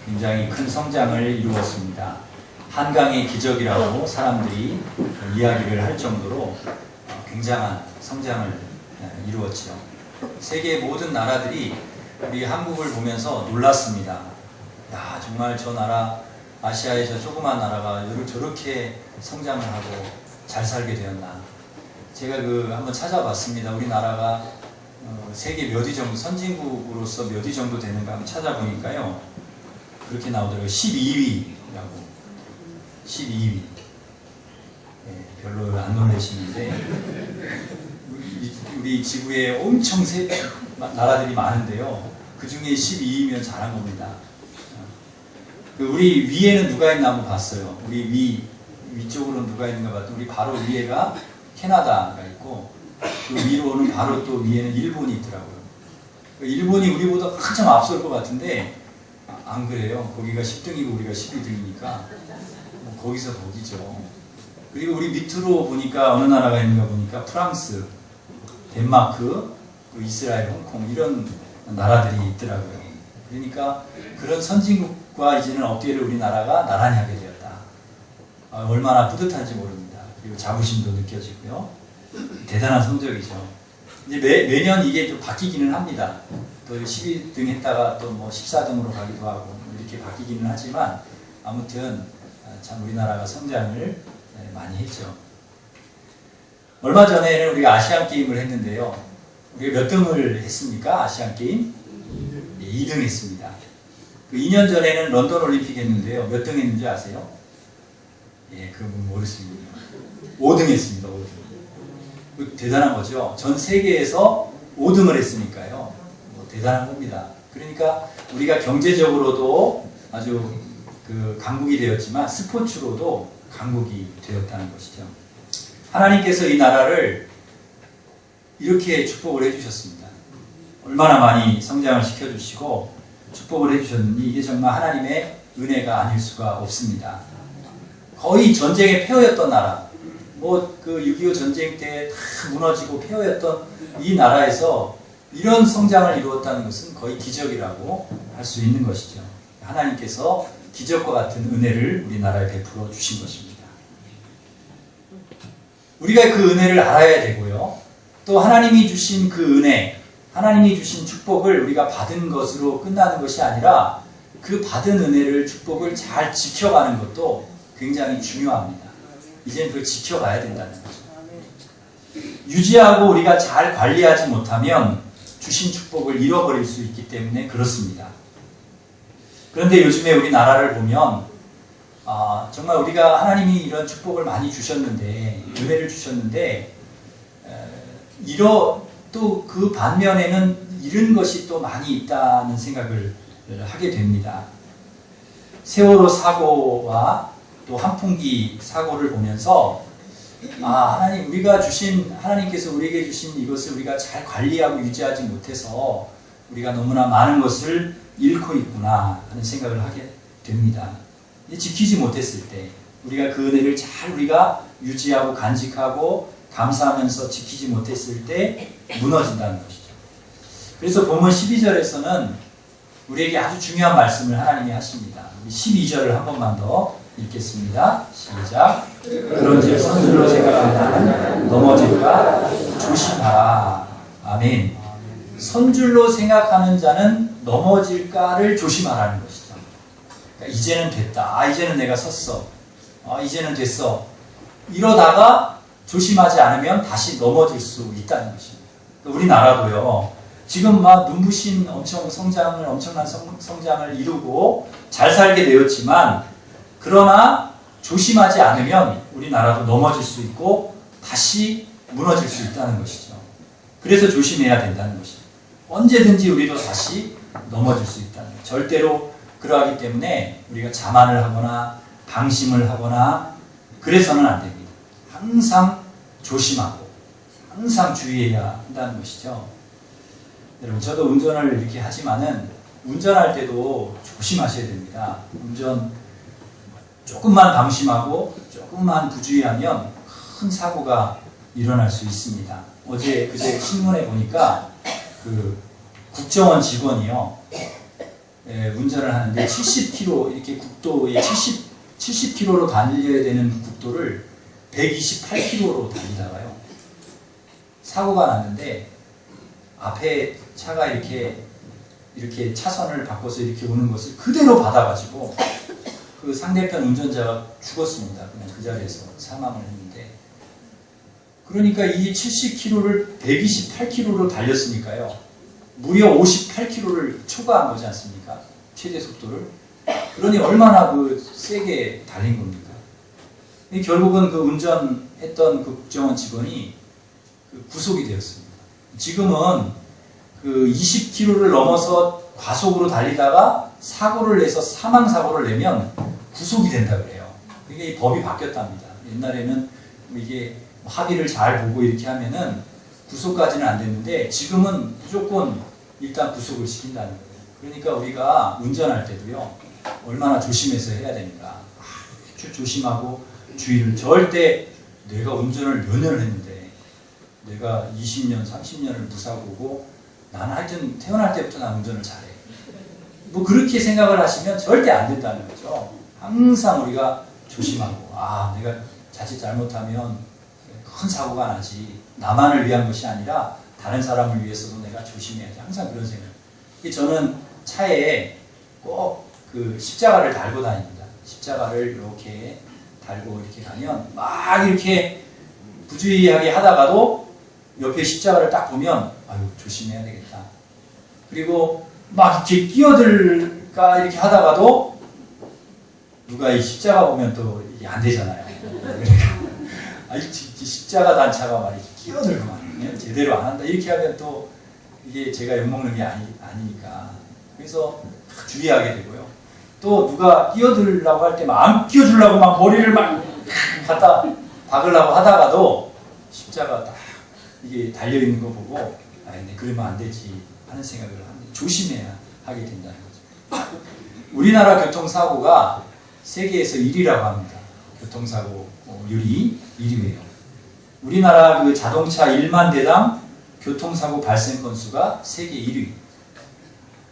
굉장히 큰 성장을 이루었습니다. 한강의 기적이라고 사람들이 이야기를 할 정도로 굉장한 성장을 이루었죠. 세계 모든 나라들이 우리 한국을 보면서 놀랐습니다. 야, 정말 저 나라, 아시아의 저 조그만 나라가 저렇게 성장을 하고 잘 살게 되었나. 제가 한번 찾아봤습니다. 우리나라가 세계 몇 위 정도, 선진국으로서 몇 위 정도 되는가 한번 찾아보니까요. 그렇게 나오더라고요. 12위라고. 12위. 네, 별로 안 놀라시는데, 우리 지구에 엄청 나라들이 많은데요. 그 중에 12위면 잘한 겁니다. 우리 위에는 누가 있나 한번 봤어요. 우리 위쪽으로는 누가 있는가 봤더니, 우리 바로 위에가 캐나다가 있고, 그 위로는 바로 또 위에는 일본이 있더라고요. 일본이 우리보다 한참 앞설 것 같은데, 안 그래요. 거기가 10등이고 우리가 12등이니까 거기서 거기죠. 그리고 우리 밑으로 보니까 어느 나라가 있는가 보니까 프랑스, 덴마크, 이스라엘, 홍콩 이런 나라들이 있더라고요. 그러니까 그런 선진국과 이제는 어깨를 우리나라가 나란히 하게 되었다. 얼마나 뿌듯한지 모릅니다. 그리고 자부심도 느껴지고요. 대단한 성적이죠. 이제 매년 이게 좀 바뀌기는 합니다. 또 12등 했다가 또 뭐 14등으로 가기도 하고 이렇게 바뀌기는 하지만 아무튼 참 우리나라가 성장을 많이 했죠. 얼마 전에는 우리가 아시안 게임을 했는데요. 우리가 몇 등을 했습니까? 아시안 게임? 2등 했습니다. 그 2년 전에는 런던 올림픽 했는데요. 몇 등 했는지 아세요? 예, 그건 모르십니다. 5등 했습니다. 5등. 대단한 거죠. 전 세계에서 5등을 했으니까요. 대단한 겁니다. 그러니까 우리가 경제적으로도 아주 강국이 되었지만 스포츠로도 강국이 되었다는 것이죠. 하나님께서 이 나라를 이렇게 축복을 해주셨습니다. 얼마나 많이 성장을 시켜주시고 축복을 해주셨는지 이게 정말 하나님의 은혜가 아닐 수가 없습니다. 거의 전쟁의 폐허였던 나라, 6.25 전쟁 때 다 무너지고 폐허였던 이 나라에서 이런 성장을 이루었다는 것은 거의 기적이라고 할 수 있는 것이죠. 하나님께서 기적과 같은 은혜를 우리나라에 베풀어 주신 것입니다. 우리가 그 은혜를 알아야 되고요. 또 하나님이 주신 그 은혜, 하나님이 주신 축복을 우리가 받은 것으로 끝나는 것이 아니라 그 받은 은혜를, 축복을 잘 지켜가는 것도 굉장히 중요합니다. 이제는 그걸 지켜가야 된다는 거죠. 유지하고 우리가 잘 관리하지 못하면 주신 축복을 잃어버릴 수 있기 때문에 그렇습니다. 그런데 요즘에 우리나라를 보면 정말 우리가 하나님이 이런 축복을 많이 주셨는데, 은혜를 주셨는데 또 그 반면에는 잃은 것이 또 많이 있다는 생각을 하게 됩니다. 세월호 사고와 또 한풍기 사고를 보면서 하나님께서 우리에게 주신 이것을 우리가 잘 관리하고 유지하지 못해서 우리가 너무나 많은 것을 잃고 있구나 하는 생각을 하게 됩니다. 지키지 못했을 때, 우리가 그 은혜를 잘 우리가 유지하고 간직하고 감사하면서 지키지 못했을 때 무너진다는 것이죠. 그래서 본문 12절에서는 우리에게 아주 중요한 말씀을 하나님이 하십니다. 12절을 한 번만 더 읽겠습니다. 시작. 그런즉 선줄로 생각하는 넘어질까 조심하라. 아멘. 선줄로 생각하는 자는 넘어질까를 조심하라는 것이죠. 그러니까 이제는 됐다. 이제는 내가 섰어. 이제는 됐어. 이러다가 조심하지 않으면 다시 넘어질 수 있다는 것입니다. 우리나라도요. 지금 눈부신 엄청난 성장을 이루고 잘 살게 되었지만, 그러나 조심하지 않으면 우리나라도 넘어질 수 있고 다시 무너질 수 있다는 것이죠. 그래서 조심해야 된다는 것이죠. 언제든지 우리도 다시 넘어질 수 있다는 거죠. 절대로 그러하기 때문에 우리가 자만을 하거나 방심을 하거나 그래서는 안 됩니다. 항상 조심하고 항상 주의해야 한다는 것이죠. 여러분, 저도 운전을 이렇게 하지만은 운전할 때도 조심하셔야 됩니다. 조금만 방심하고 조금만 부주의하면 큰 사고가 일어날 수 있습니다. 그제 신문에 보니까 국정원 직원이요. 운전을 하는데 70km 이렇게 국도에 70km로 달려야 되는 국도를 128km로 달리다가요. 사고가 났는데 앞에 차가 이렇게 차선을 바꿔서 이렇게 오는 것을 그대로 받아가지고 그 상대편 운전자가 죽었습니다. 그냥 그 자리에서 사망을 했는데, 그러니까 이 70km를 128km로 달렸으니까요. 무려 58km를 초과한 거지 않습니까? 최대 속도를. 그러니 얼마나 그 세게 달린 겁니까? 결국은 그 운전했던 그 국정원 직원이 구속이 되었습니다. 지금은 그 20km를 넘어서 과속으로 달리다가 사고를 내서 사망사고를 내면 구속이 된다 그래요. 이게 법이 바뀌었답니다. 옛날에는 이게 합의를 잘 보고 이렇게 하면은 구속까지는 안 됐는데 지금은 무조건 일단 구속을 시킨다는 거예요. 그러니까 우리가 운전할 때도요, 얼마나 조심해서 해야 됩니까? 아주 조심하고 주의를, 절대 내가 운전을 몇 년을 했는데 내가 20년, 30년을 무사고고 나는 하여튼 태어날 때부터 난 운전을 잘해. 뭐 그렇게 생각을 하시면 절대 안 된다는 거죠. 항상 우리가 조심하고, 내가 자칫 잘못하면 큰 사고가 나지. 나만을 위한 것이 아니라 다른 사람을 위해서도 내가 조심해야지. 항상 그런 생각. 저는 차에 꼭 그 십자가를 달고 다닙니다. 십자가를 이렇게 달고 이렇게 가면 막 이렇게 부주의하게 하다가도 옆에 십자가를 딱 보면 조심해야 되겠다. 그리고 막 이렇게 끼어들까 이렇게 하다가도 누가 이 십자가 보면 또 이게 안 되잖아요. 그러니까 이 십자가 단차가 말이지 끼어들고 말이에요. 제대로 안 한다 이렇게 하면 또 이게 제가 욕먹는 게 아니니까. 그래서 주의하게 되고요. 또 누가 끼어들려고 할 때 막 안 끼어주려고 막 머리를 막 갖다 박으려고 하다가도 십자가 딱 이게 달려있는 거 보고 그러면 안 되지 하는 생각을 합니다. 조심해야 하게 된다는 거죠. 우리나라 교통사고가 세계에서 1위라고 합니다. 교통사고율이 1위예요. 우리나라 그 자동차 1만 대당 교통사고 발생 건수가 세계 1위.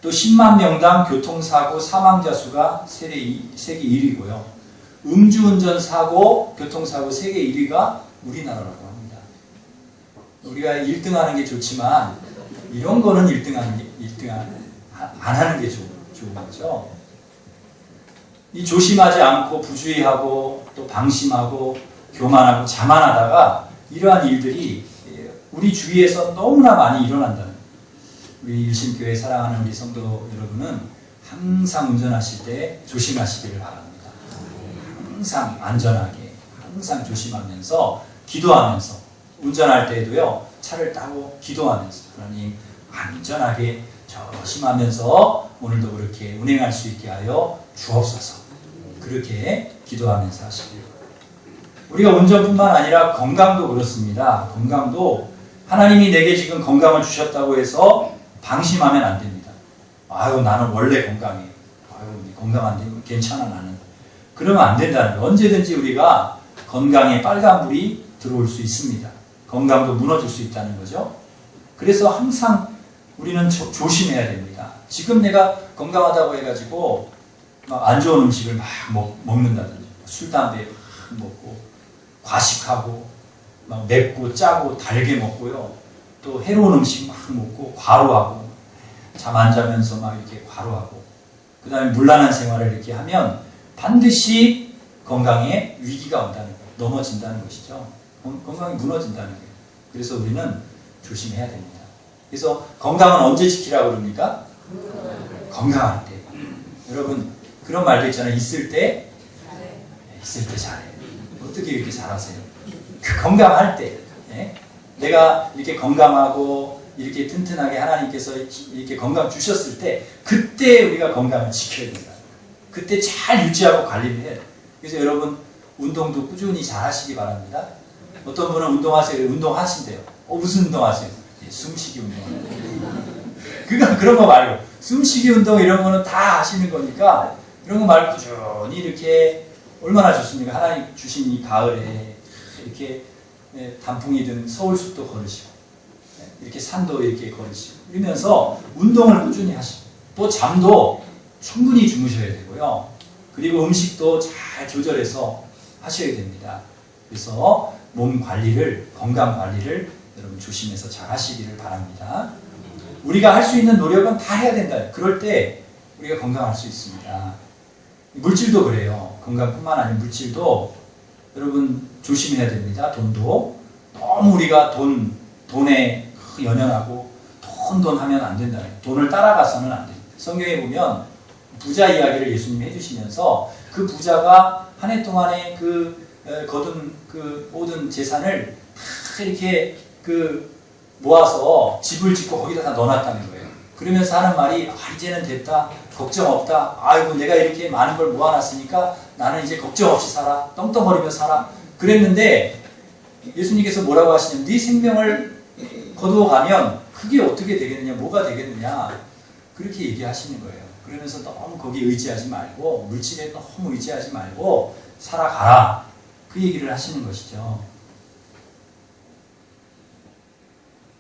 또 10만 명당 교통사고 사망자 수가 세계 1위고요. 음주운전 사고, 교통사고 세계 1위가 우리나라라고 합니다. 우리가 1등 하는 게 좋지만 이런 거는 1등 안 하는 게 좋은 거죠. 이 조심하지 않고 부주의하고 또 방심하고 교만하고 자만하다가 이러한 일들이 우리 주위에서 너무나 많이 일어난다는 거예요. 우리 일심교회 사랑하는 우리 성도 여러분은 항상 운전하실 때 조심하시기를 바랍니다. 항상 안전하게, 항상 조심하면서 기도하면서 운전할 때에도요, 차를 타고 기도하면서 하나님 안전하게 조심하면서 오늘도 그렇게 운행할 수 있게 하여 주옵소서. 그렇게 기도하면서 하시길. 우리가 운전뿐만 아니라 건강도 그렇습니다. 건강도 하나님이 내게 지금 건강을 주셨다고 해서 방심하면 안 됩니다. 나는 원래 건강해. 건강한데 괜찮아 나는. 그러면 안 된다는 거예요. 언제든지 우리가 건강에 빨간불이 들어올 수 있습니다. 건강도 무너질 수 있다는 거죠. 그래서 항상 우리는 조심해야 됩니다. 지금 내가 건강하다고 해가지고 막 안 좋은 음식을 막 먹는다든지, 술, 담배 먹고, 과식하고, 막 맵고, 짜고, 달게 먹고요. 또 해로운 음식 막 먹고, 과로하고, 잠 안 자면서 막 이렇게 과로하고, 그 다음에 문란한 생활을 이렇게 하면 반드시 건강에 위기가 온다는 거예요. 넘어진다는 것이죠. 건강이 무너진다는 거예요. 그래서 우리는 조심해야 됩니다. 그래서 건강은 언제 지키라고 그럽니까? 건강할 때. 여러분, 그런 말도 있잖아요. 있을 때 잘해. 어떻게 이렇게 잘하세요? 건강할 때. 내가 이렇게 건강하고 이렇게 튼튼하게 하나님께서 이렇게 건강 주셨을 때 그때 우리가 건강을 지켜야 된다. 그때 잘 유지하고 관리를 해야 돼요. 그래서 여러분 운동도 꾸준히 잘 하시기 바랍니다. 어떤 분은 운동하신대요. 무슨 운동하세요? 숨쉬기 운동. 그런 거 말고 숨쉬기 운동 이런 거는 다 하시는 거니까 이런 거 말고 꾸준히 이렇게 얼마나 좋습니까? 하나님 주신 이 가을에 이렇게 단풍이든 서울숲도 걸으시고 이렇게 산도 이렇게 걸으시고 이러면서 운동을 꾸준히 하시고 또 잠도 충분히 주무셔야 되고요. 그리고 음식도 잘 조절해서 하셔야 됩니다. 그래서 몸 관리를, 건강 관리를 여러분 조심해서 잘 하시기를 바랍니다. 우리가 할 수 있는 노력은 다 해야 된다. 그럴 때 우리가 건강할 수 있습니다. 물질도 그래요. 건강뿐만 아니라 물질도 여러분 조심해야 됩니다. 돈도 너무 우리가 돈에 연연하고 돈 하면 안 된다. 돈을 따라가서는 안 됩니다. 성경에 보면 부자 이야기를 예수님이 해주시면서 그 부자가 한 해 동안에 거둔 그 모든 재산을 다 이렇게 모아서 집을 짓고 거기다 다 넣어놨다는 거예요. 그러면서 하는 말이 이제는 됐다. 걱정 없다. 아이고 내가 이렇게 많은 걸 모아놨으니까 나는 이제 걱정 없이 살아. 떵떵거리며 살아. 그랬는데 예수님께서 뭐라고 하시냐면 네 생명을 거두어가면 그게 어떻게 되겠느냐. 뭐가 되겠느냐. 그렇게 얘기하시는 거예요. 그러면서 너무 거기에 의지하지 말고 물질에 너무 의지하지 말고 살아가라. 그 얘기를 하시는 것이죠.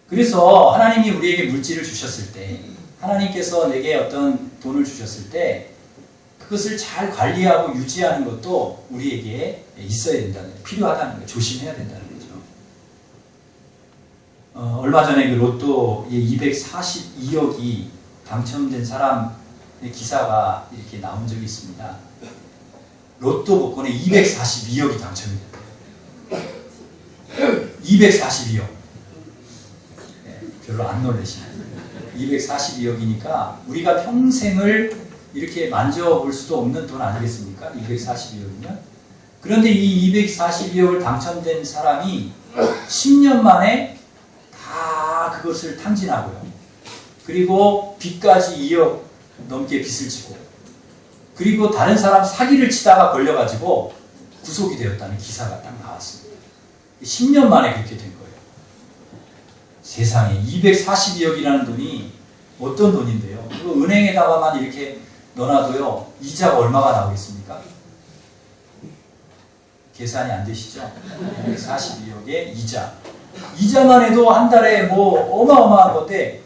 그래서 하나님이 우리에게 물질을 주셨을 때 하나님께서 내게 어떤 돈을 주셨을 때 그것을 잘 관리하고 유지하는 것도 우리에게 있어야 된다는 거예요. 필요하다는 거예요. 조심해야 된다는 거죠. 얼마 전에 그 로또 242억이 당첨된 사람의 기사가 이렇게 나온 적이 있습니다. 로또 복권에 242억이 당첨이 됐대요. 242억. 별로 안 놀라시네요. 242억이니까 우리가 평생을 이렇게 만져볼 수도 없는 돈 아니겠습니까? 242억이면. 그런데 이 242억을 당첨된 사람이 10년 만에 다 그것을 탕진하고요. 그리고 빚까지 2억 넘게 빚을 지고 그리고 다른 사람 사기를 치다가 걸려가지고 구속이 되었다는 기사가 딱 나왔습니다. 10년 만에 그렇게 된 거예요. 세상에 242억이라는 돈이 어떤 돈인데요? 그거 은행에다가만 이렇게 넣어놔도요. 이자가 얼마가 나오겠습니까? 계산이 안 되시죠? 242억의 이자. 이자만 해도 한 달에 어마어마한 건데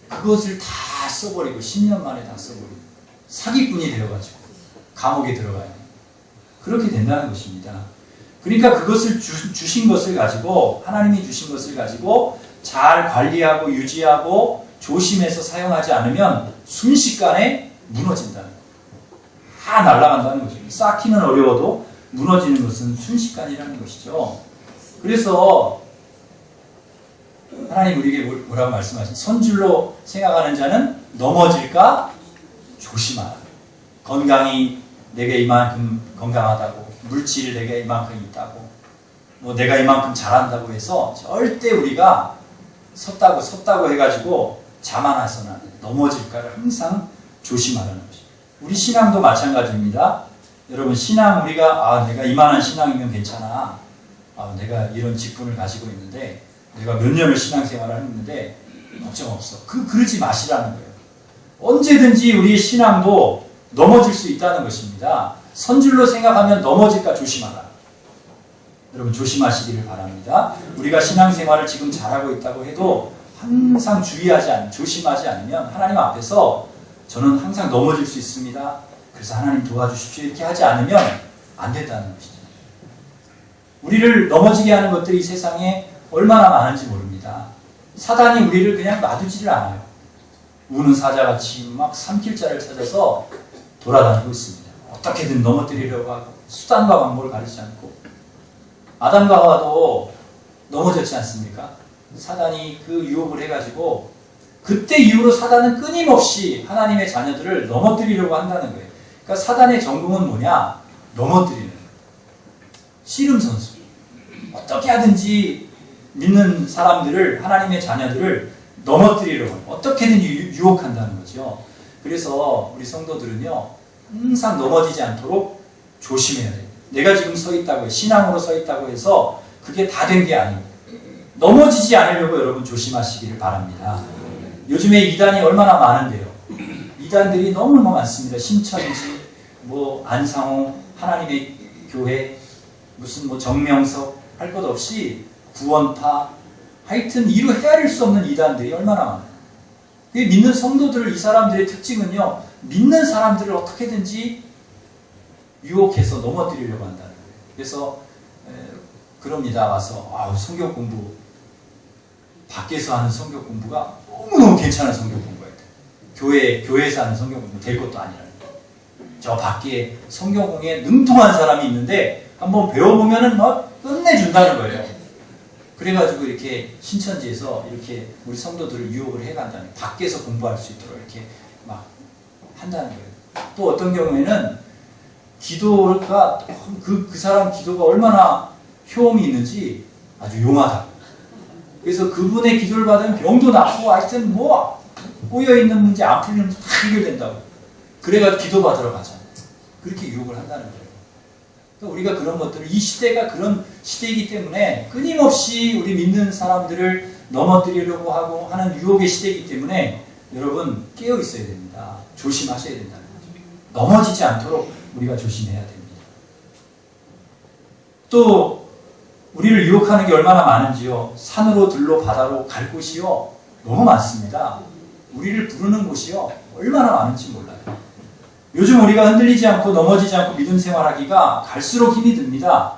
그것을 다 써버리고 10년 만에 다 써버리고 사기꾼이 되어가지고 감옥에 들어가요. 그렇게 된다는 것입니다. 그러니까 그것을 주신 것을 가지고 하나님이 주신 것을 가지고 잘 관리하고 유지하고 조심해서 사용하지 않으면 순식간에 무너진다는 거예요. 다 날아간다는 거죠. 쌓기는 어려워도 무너지는 것은 순식간이라는 것이죠. 그래서 하나님 우리에게 뭐라고 말씀하시죠? 선줄로 생각하는 자는 넘어질까 조심하라. 건강이 내게 이만큼 건강하다고, 물질이 내게 이만큼 있다고, 내가 이만큼 잘한다고 해서 절대 우리가 섰다고 해가지고 자만해서는 안 돼요. 넘어질까를 항상 조심하라는 것이죠. 우리 신앙도 마찬가지입니다. 여러분 신앙 우리가 내가 이만한 신앙이면 괜찮아. 내가 이런 직분을 가지고 있는데 내가 몇 년을 신앙생활을 했는데 걱정 없어. 그러지 마시라는 거예요. 언제든지 우리의 신앙도 넘어질 수 있다는 것입니다. 선줄로 생각하면 넘어질까 조심하라. 여러분 조심하시기를 바랍니다. 우리가 신앙생활을 지금 잘하고 있다고 해도 항상 조심하지 않으면 하나님 앞에서 저는 항상 넘어질 수 있습니다. 그래서 하나님 도와주십시오. 이렇게 하지 않으면 안 된다는 것이죠. 우리를 넘어지게 하는 것들이 이 세상에 얼마나 많은지 모릅니다. 사단이 우리를 그냥 놔두지를 않아요. 우는 사자같이 막 삼킬자를 찾아서 돌아다니고 있습니다. 어떻게든 넘어뜨리려고 하고 수단과 방법을 가리지 않고 아담과 하와도 넘어졌지 않습니까? 사단이 그 유혹을 해가지고 그때 이후로 사단은 끊임없이 하나님의 자녀들을 넘어뜨리려고 한다는 거예요. 그러니까 사단의 전공은 뭐냐? 넘어뜨리는 거예요. 씨름 선수. 어떻게 하든지 믿는 사람들을, 하나님의 자녀들을 넘어뜨리려고 어떻게든 유혹한다는 거죠. 그래서 우리 성도들은요 항상 넘어지지 않도록 조심해야 돼요. 내가 지금 서 있다고 해요. 신앙으로 서 있다고 해서 그게 다 된 게 아닙니다. 넘어지지 않으려고 여러분 조심하시기를 바랍니다. 요즘에 이단이 얼마나 많은데요. 이단들이 너무너무 많습니다. 신천지, 안상호, 하나님의 교회, 무슨 정명석 할 것 없이 구원파, 하여튼 이루 헤아릴 수 없는 이단들이 얼마나 많아요. 믿는 성도들 이 사람들의 특징은요. 믿는 사람들을 어떻게든지 유혹해서 넘어뜨리려고 한다는 거예요. 그래서 그럽니다. 와서 성경 공부 밖에서 하는 성경 공부가 너무너무 괜찮은 성경 공부예요. 교회에서 하는 성경 공부 될 것도 아니라는 거예요. 저 밖에 성경 공부에 능통한 사람이 있는데 한번 배워보면은 막 끝내준다는 거예요. 그래가지고 이렇게 신천지에서 이렇게 우리 성도들을 유혹을 해간다는, 밖에서 공부할 수 있도록 이렇게 막 한다는 거예요. 또 어떤 경우에는 기도가 그 사람 기도가 얼마나 효험이 있는지 아주 용하다. 그래서 그분의 기도를 받으면 병도 낫고 하여튼 뭐 꼬여있는 문제 안 풀리는 문제 다 해결된다고. 그래가지고 기도 받으러 가잖아요. 그렇게 유혹을 한다는 거예요. 그러니까 우리가 그런 것들을, 이 시대가 그런 시대이기 때문에 끊임없이 우리 믿는 사람들을 넘어뜨리려고 하고 하는 유혹의 시대이기 때문에 여러분 깨어 있어야 됩니다. 조심하셔야 된다는 거죠. 넘어지지 않도록 우리가 조심해야 됩니다. 또 우리를 유혹하는 게 얼마나 많은지요. 산으로 들로 바다로 갈 곳이요 너무 많습니다. 우리를 부르는 곳이요 얼마나 많은지 몰라요. 요즘 우리가 흔들리지 않고 넘어지지 않고 믿음 생활하기가 갈수록 힘이 듭니다.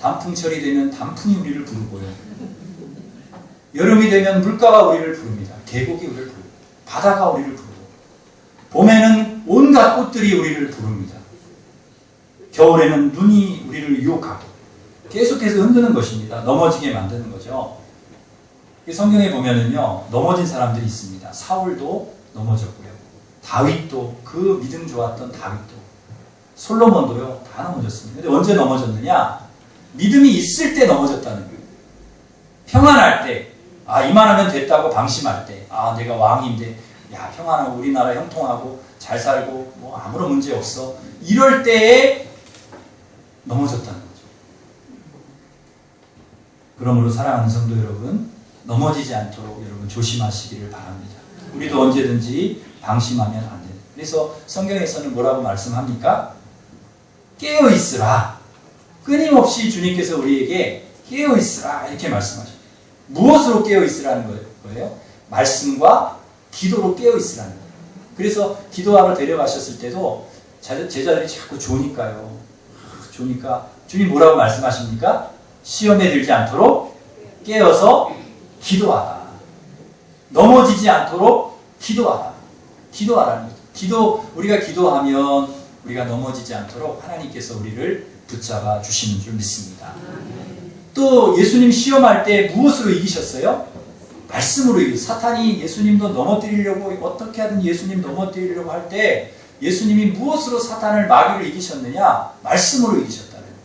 단풍철이 되면 단풍이 우리를 부르고요. 여름이 되면 물가가 우리를 부릅니다. 계곡이 우리를 부르고 바다가 우리를 부르고 봄에는 온갖 꽃들이 우리를 부릅니다. 겨울에는 눈이 우리를 유혹하고 계속해서 흔드는 것입니다. 넘어지게 만드는 거죠. 성경에 보면은요 넘어진 사람들이 있습니다. 사울도 넘어졌고요. 다윗도, 그 믿음 좋았던 다윗도, 솔로몬도요 다 넘어졌습니다. 근데 언제 넘어졌느냐? 믿음이 있을 때 넘어졌다는 거예요. 평안할 때, 이만하면 됐다고 방심할 때, 내가 왕인데 평안하고 우리나라 형통하고 잘 살고 뭐 아무런 문제 없어, 이럴 때에 넘어졌다는 거죠. 그러므로 사랑하는 성도 여러분, 넘어지지 않도록 여러분 조심하시기를 바랍니다. 우리도 언제든지 방심하면 안 돼요. 그래서 성경에서는 뭐라고 말씀합니까? 깨어 있으라. 끊임없이 주님께서 우리에게 깨어 있으라 이렇게 말씀하셔요. 무엇으로 깨어 있으라는 거예요? 말씀과 기도로 깨어 있으라는 거예요. 그래서 기도하러 데려가셨을 때도 제자들이 자꾸 조니까요. 조니까 주님 뭐라고 말씀하십니까? 시험에 들지 않도록 깨어서 기도하라. 넘어지지 않도록 기도하라. 기도하라는 거죠. 우리가 기도하면 우리가 넘어지지 않도록 하나님께서 우리를 붙잡아 주시는 줄 믿습니다. 또 예수님 시험할 때 무엇으로 이기셨어요? 말씀으로 이기셨어요. 사탄이 예수님도 넘어뜨리려고, 어떻게 하든 예수님 넘어뜨리려고 할 때 예수님이 무엇으로 사탄을 마귀를 이기셨느냐? 말씀으로 이기셨다는 거예요.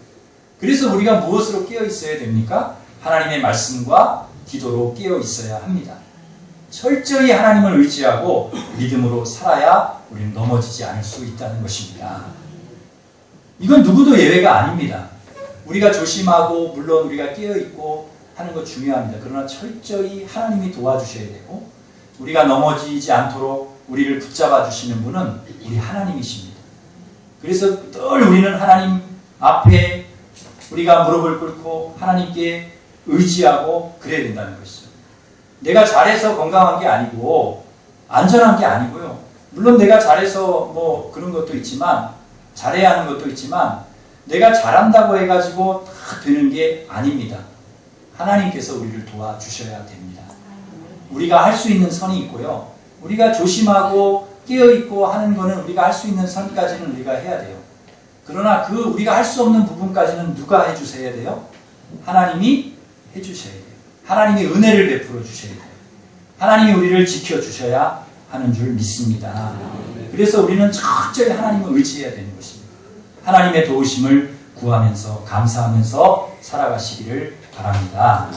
그래서 우리가 무엇으로 깨어 있어야 됩니까? 하나님의 말씀과 기도로 깨어 있어야 합니다. 철저히 하나님을 의지하고 믿음으로 살아야 우리는 넘어지지 않을 수 있다는 것입니다. 이건 누구도 예외가 아닙니다. 우리가 조심하고 물론 우리가 깨어있고 하는 거 중요합니다. 그러나 철저히 하나님이 도와주셔야 되고 우리가 넘어지지 않도록 우리를 붙잡아 주시는 분은 우리 하나님이십니다. 그래서 늘 우리는 하나님 앞에 우리가 무릎을 꿇고 하나님께 의지하고 그래야 된다는 것이죠. 내가 잘해서 건강한 게 아니고 안전한 게 아니고요. 물론 내가 잘해서 뭐 그런 것도 있지만, 잘해야 하는 것도 있지만 내가 잘한다고 해가지고 다 되는 게 아닙니다. 하나님께서 우리를 도와주셔야 됩니다. 우리가 할 수 있는 선이 있고요. 우리가 조심하고 깨어있고 하는 거는 우리가 할 수 있는 선까지는 우리가 해야 돼요. 그러나 우리가 할 수 없는 부분까지는 누가 해주셔야 돼요? 하나님이 해주셔야 돼요. 하나님이 은혜를 베풀어 주셔야 돼요. 하나님이 우리를 지켜주셔야 하는 줄 믿습니다. 그래서 우리는 철저히 하나님을 의지해야 되는 것입니다. 하나님의 도우심을 구하면서 감사하면서 살아가시기를 바랍니다.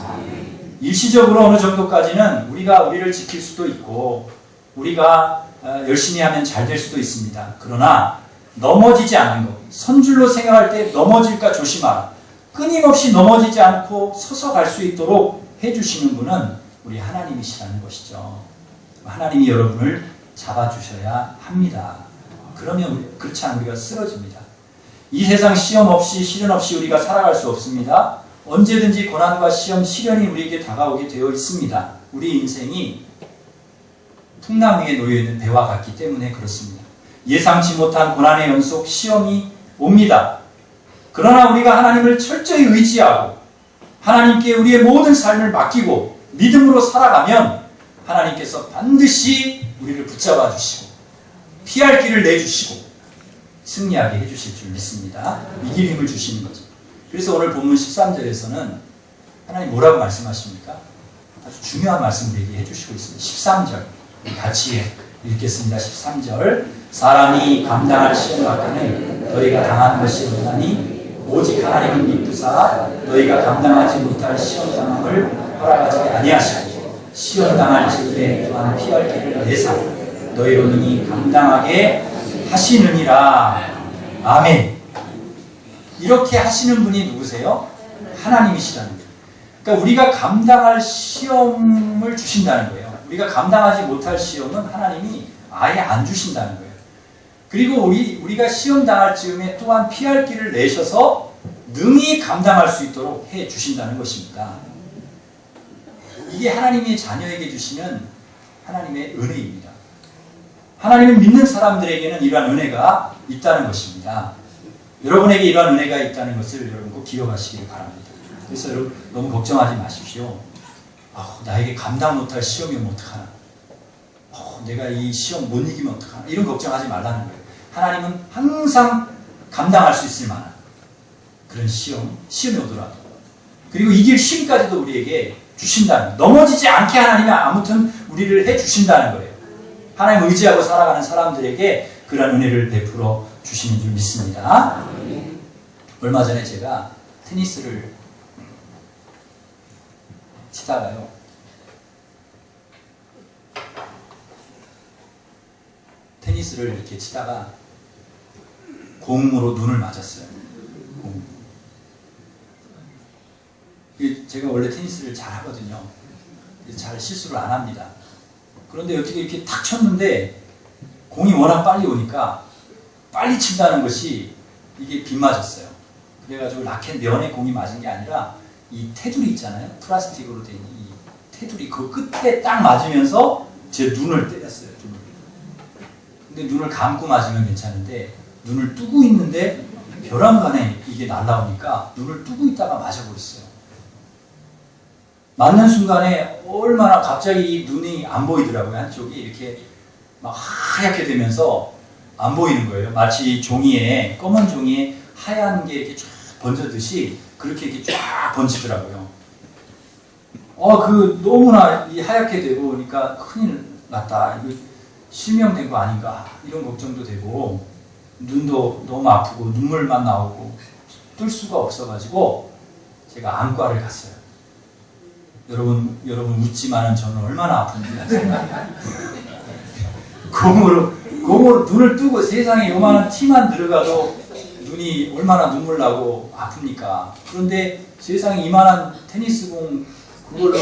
일시적으로 어느 정도까지는 우리가 우리를 지킬 수도 있고 우리가 열심히 하면 잘 될 수도 있습니다. 그러나 넘어지지 않는 것, 선줄로 생각할 때 넘어질까 조심하라. 끊임없이 넘어지지 않고 서서 갈 수 있도록 해주시는 분은 우리 하나님이시라는 것이죠. 하나님이 여러분을 잡아주셔야 합니다. 그러면 그렇지 않으면 우리가 쓰러집니다. 이 세상 시험 없이 시련 없이 우리가 살아갈 수 없습니다. 언제든지 고난과 시험, 시련이 우리에게 다가오게 되어 있습니다. 우리 인생이 풍랑 위에 놓여있는 배와 같기 때문에 그렇습니다. 예상치 못한 고난의 연속 시험이 옵니다. 그러나 우리가 하나님을 철저히 의지하고 하나님께 우리의 모든 삶을 맡기고 믿음으로 살아가면 하나님께서 반드시 우리를 붙잡아 주시고 피할 길을 내주시고 승리하게 해주실 줄 믿습니다. 이길 힘을 주시는 거죠. 그래서 오늘 본문 13절에서는 하나님 뭐라고 말씀하십니까? 아주 중요한 말씀을 얘기해 주시고 있습니다. 13절 같이 읽겠습니다. 13절 사람이 감당할 시험 같으니 너희가 당한 것이 없나니 오직 하나님은 미쁘사 너희가 감당하지 못할 시험 당함을 허락하지 아니하시고 시험 당할 즈음에 또한 피할 길을 내사 너희로 능히 감당하게 하시느니라. 아멘. 이렇게 하시는 분이 누구세요? 하나님이시라는 거예요. 그러니까 우리가 감당할 시험을 주신다는 거예요. 우리가 감당하지 못할 시험은 하나님이 아예 안 주신다는 거예요. 그리고 우리가 시험 당할 즈음에 또한 피할 길을 내셔서 능히 감당할 수 있도록 해 주신다는 것입니다. 이게 하나님의 자녀에게 주시는 하나님의 은혜입니다. 하나님을 믿는 사람들에게는 이러한 은혜가 있다는 것입니다. 여러분에게 이러한 은혜가 있다는 것을 여러분 꼭 기억하시길 바랍니다. 그래서 여러분 너무 걱정하지 마십시오. 나에게 감당 못할 시험이 오면 어떡하나. 내가 이 시험 못 이기면 어떡하나. 이런 걱정하지 말라는 거예요. 하나님은 항상 감당할 수 있을 만한 그런 시험이 오더라도 그리고 이길 힘까지도 우리에게 주신다는 거예요. 넘어지지 않게 하나님이 아무튼 우리를 해주신다는 거예요. 하나님 의지하고 살아가는 사람들에게 그런 은혜를 베풀어 주시는 줄 믿습니다. 얼마 전에 제가 테니스를 치다가요. 테니스를 이렇게 치다가 공으로 눈을 맞았어요. 제가 원래 테니스를 잘 하거든요. 잘 실수를 안 합니다. 그런데 어떻게 이렇게 탁 쳤는데 공이 워낙 빨리 오니까 빨리 친다는 것이 이게 빗맞았어요. 그래가지고 라켓 면에 공이 맞은 게 아니라 이 테두리 있잖아요. 플라스틱으로 된 이 테두리 그 끝에 딱 맞으면서 제 눈을 때렸어요. 근데 눈을 감고 맞으면 괜찮은데 눈을 뜨고 있는데 벼랑간에 이게 날라오니까 눈을 뜨고 있다가 맞아버렸어요. 맞는 순간에 얼마나 갑자기 이 눈이 안 보이더라고요. 한쪽이 이렇게 막 하얗게 되면서 안 보이는 거예요. 마치 종이에, 검은 종이에 하얀 게 이렇게 쫙 번져듯이 그렇게 이렇게 쫙 번지더라고요. 너무나 이 하얗게 되고 그러니까 큰일 났다. 이거 실명된 거 아닌가. 이런 걱정도 되고 눈도 너무 아프고 눈물만 나오고 뜰 수가 없어가지고 제가 안과를 갔어요. 여러분 웃지만은 저는 얼마나 아픈지 아세요? 공으로 눈을 뜨고 세상에 요만한 티만 들어가도 눈이 얼마나 눈물 나고 아픕니까? 그런데 세상에 이만한 테니스공 그걸로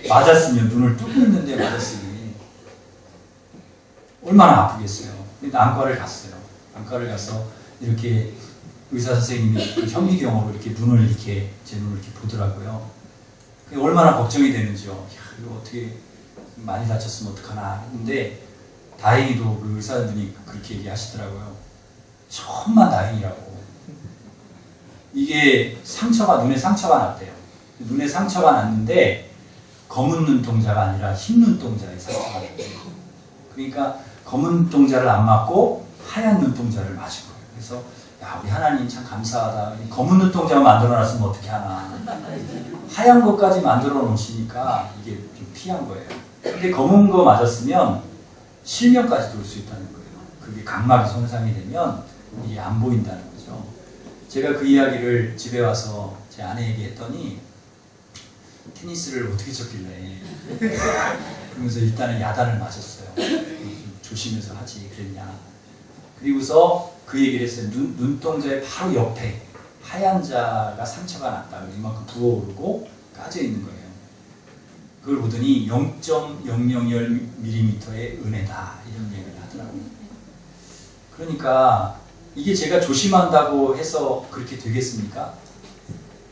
맞았으면 눈을 뜨고 있는데 맞았으니 얼마나 아프겠어요. 근데 안과를 갔어요. 안과를 가서 이렇게 의사 선생님이 그 현미경으로 이렇게 눈을 이렇게 제 눈을 이렇게 보더라고요. 얼마나 걱정이 되는지요. 이거 어떻게 많이 다쳤으면 어떡하나. 근데 다행히도 그 의사분이 그렇게 얘기하시더라고요. 천만 다행이라고. 이게 눈에 상처가 났대요. 눈에 상처가 났는데 검은 눈동자가 아니라 흰 눈동자에 상처가 났대요. 그러니까 검은 눈동자를 안 맞고 하얀 눈동자를 맞은 거예요. 그래서 우리 하나님 참 감사하다. 검은 눈동자만 만들어놨으면 어떻게 하나. 하얀 것까지 만들어 놓으시니까 이게 좀 피한 거예요. 근데 검은 거 맞았으면 실명까지 돌 수 있다는 거예요. 그게 각막이 손상이 되면 이게 안 보인다는 거죠. 제가 그 이야기를 집에 와서 제 아내에게 했더니 테니스를 어떻게 쳤길래 그러면서 일단은 야단을 맞았어요. 조심해서 하지 그랬냐. 그리고서 그 얘기를 했어요. 눈동자의 바로 옆에 하얀 자가 상처가 났다. 이만큼 부어오르고 까져 있는 거예요. 그걸 보더니 0.001mm의 은혜다. 이런 얘기를 하더라고요. 그러니까 이게 제가 조심한다고 해서 그렇게 되겠습니까?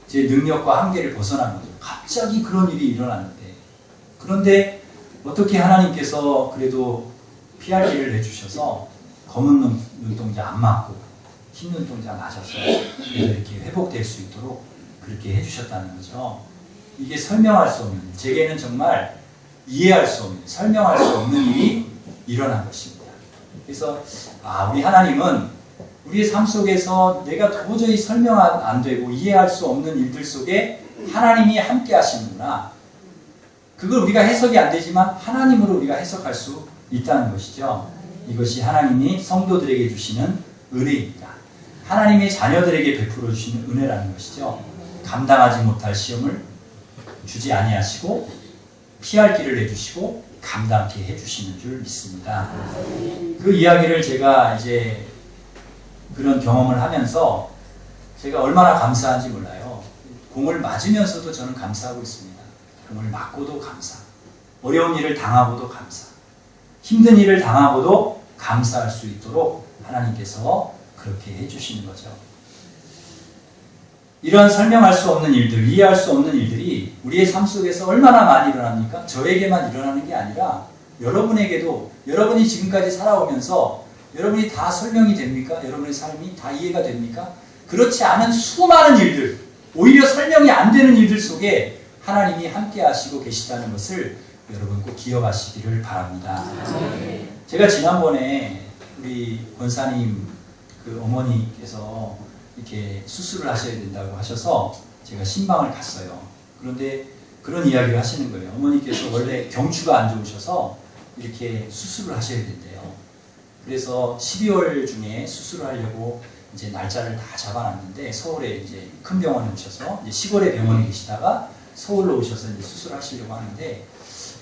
제 능력과 한계를 벗어난 거죠. 갑자기 그런 일이 일어났는데. 그런데 어떻게 하나님께서 그래도 피할 길을 내주셔서 검은 눈동자 안 맞고 흰 눈동자 맞아서 이렇게 회복될 수 있도록 그렇게 해주셨다는 거죠. 이게 설명할 수 없는, 제게는 정말 이해할 수 없는, 설명할 수 없는 일이 일어난 것입니다. 그래서 우리 하나님은 우리의 삶 속에서 내가 도저히 설명 안 되고 이해할 수 없는 일들 속에 하나님이 함께 하시는구나. 그걸 우리가 해석이 안 되지만 하나님으로 우리가 해석할 수 있다는 것이죠. 이것이 하나님이 성도들에게 주시는 은혜입니다. 하나님의 자녀들에게 베풀어 주시는 은혜라는 것이죠. 감당하지 못할 시험을 주지 아니하시고 피할 길을 내주시고 감당케 해주시는 줄 믿습니다. 그 이야기를 제가 이제 그런 경험을 하면서 제가 얼마나 감사한지 몰라요. 공을 맞으면서도 저는 감사하고 있습니다. 공을 맞고도 감사, 어려운 일을 당하고도 감사, 힘든 일을 당하고도 감사할 수 있도록 하나님께서 그렇게 해주시는 거죠. 이런 설명할 수 없는 일들, 이해할 수 없는 일들이 우리의 삶 속에서 얼마나 많이 일어납니까? 저에게만 일어나는 게 아니라 여러분에게도, 여러분이 지금까지 살아오면서 여러분이 다 설명이 됩니까? 여러분의 삶이 다 이해가 됩니까? 그렇지 않은 수많은 일들, 오히려 설명이 안 되는 일들 속에 하나님이 함께 하시고 계시다는 것을 여러분 꼭 기억하시기를 바랍니다. 제가 지난번에 우리 권사님 그 어머니께서 이렇게 수술을 하셔야 된다고 하셔서 제가 신방을 갔어요. 그런데 그런 이야기를 하시는 거예요. 어머니께서 원래 경추가 안 좋으셔서 이렇게 수술을 하셔야 된대요. 그래서 12월 중에 수술을 하려고 이제 날짜를 다 잡아놨는데 서울에 이제 큰 병원에 오셔서 이제 시골의 병원에 계시다가 서울로 오셔서 이제 수술하시려고 하는데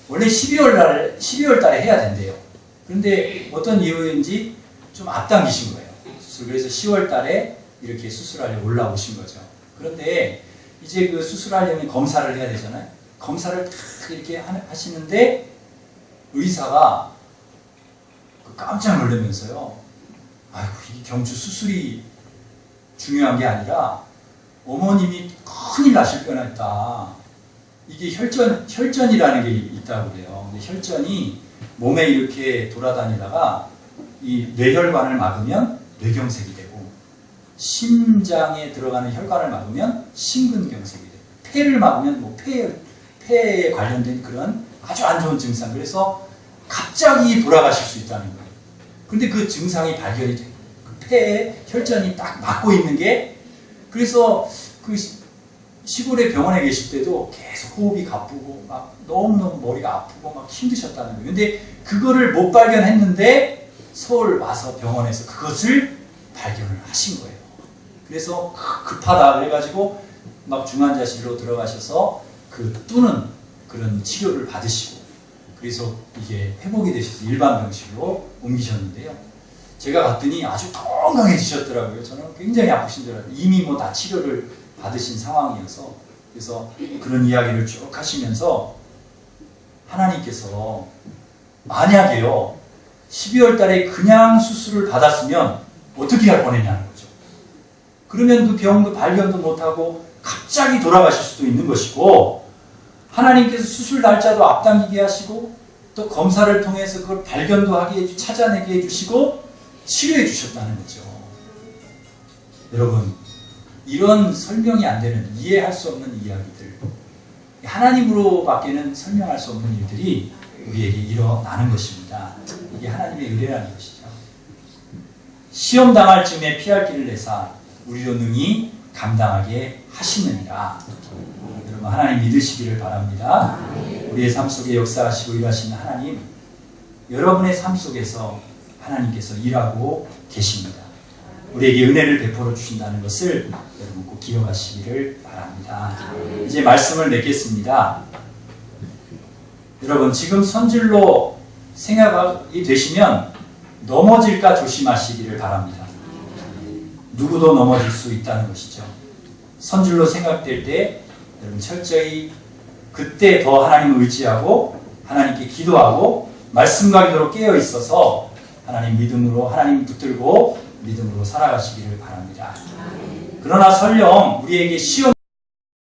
원래 12월 달에 해야 된대요. 그런데 어떤 이유인지 좀 앞당기신 거예요. 그래서 10월 달에 이렇게 수술하려고 올라오신 거죠. 그런데 이제 그 수술하려면 검사를 해야 되잖아요. 검사를 딱 이렇게 하시는데 의사가 깜짝 놀라면서요. 아이고, 이 경추 수술이 중요한 게 아니라 어머님이 큰일 나실 뻔했다. 이게 혈전이라는 게 있다고 그래요. 근데 혈전이 몸에 이렇게 돌아다니다가 이 뇌혈관을 막으면 뇌경색이 되고 심장에 들어가는 혈관을 막으면 심근경색이 되고 폐를 막으면 뭐 폐에 관련된 그런 아주 안 좋은 증상. 그래서 갑자기 돌아가실 수 있다는 거예요. 근데 그 증상이 발견이 돼요. 그 폐에 혈전이 딱 막고 있는 게, 그래서 그 시골의 병원에 계실 때도 계속 호흡이 가쁘고 막 너무너무 머리가 아프고 막 힘드셨다는 거예요. 근데 그거를 못 발견했는데 서울 와서 병원에서 그것을 발견을 하신 거예요. 그래서 급하다 그래가지고 막 중환자실로 들어가셔서 그 뚜는 그런 치료를 받으시고, 그래서 이게 회복이 되셔서 일반 병실로 옮기셨는데요. 제가 봤더니 아주 건강해지셨더라고요. 저는 굉장히 아프신 줄 알았는데 이미 뭐 다 치료를 받으신 상황이어서. 그래서 그런 이야기를 쭉 하시면서 하나님께서 만약에요 12월 달에 그냥 수술을 받았으면 어떻게 할 뻔했냐는 거죠. 그러면 그 병도 발견도 못하고 갑자기 돌아가실 수도 있는 것이고, 하나님께서 수술 날짜도 앞당기게 하시고 또 검사를 통해서 그걸 발견도 하게 찾아내게 해주시고 치료해 주셨다는 거죠. 여러분, 이런 설명이 안 되는, 이해할 수 없는 이야기들, 하나님으로밖에는 설명할 수 없는 일들이 우리에게 일어나는 것입니다. 이게 하나님의 은혜라는 것이죠. 시험 당할 쯤에 피할 길을 내사 우리로 능히 감당하게 하시느니라. 여러분, 하나님 믿으시기를 바랍니다. 우리의 삶 속에 역사하시고 일하시는 하나님, 여러분의 삶 속에서 하나님께서 일하고 계십니다. 우리에게 은혜를 베풀어 주신다는 것을 여러분 꼭 기억하시기를 바랍니다. 이제 말씀을 맺겠습니다. 여러분, 지금 선질로 생각이 되시면 넘어질까 조심하시기를 바랍니다. 누구도 넘어질 수 있다는 것이죠. 선질로 생각될 때 여러분 철저히 그때 더 하나님을 의지하고 하나님께 기도하고 말씀과 기도로 깨어 있어서 하나님 믿음으로, 하나님 붙들고 믿음으로 살아가시기를 바랍니다. 그러나 설령 우리에게 시험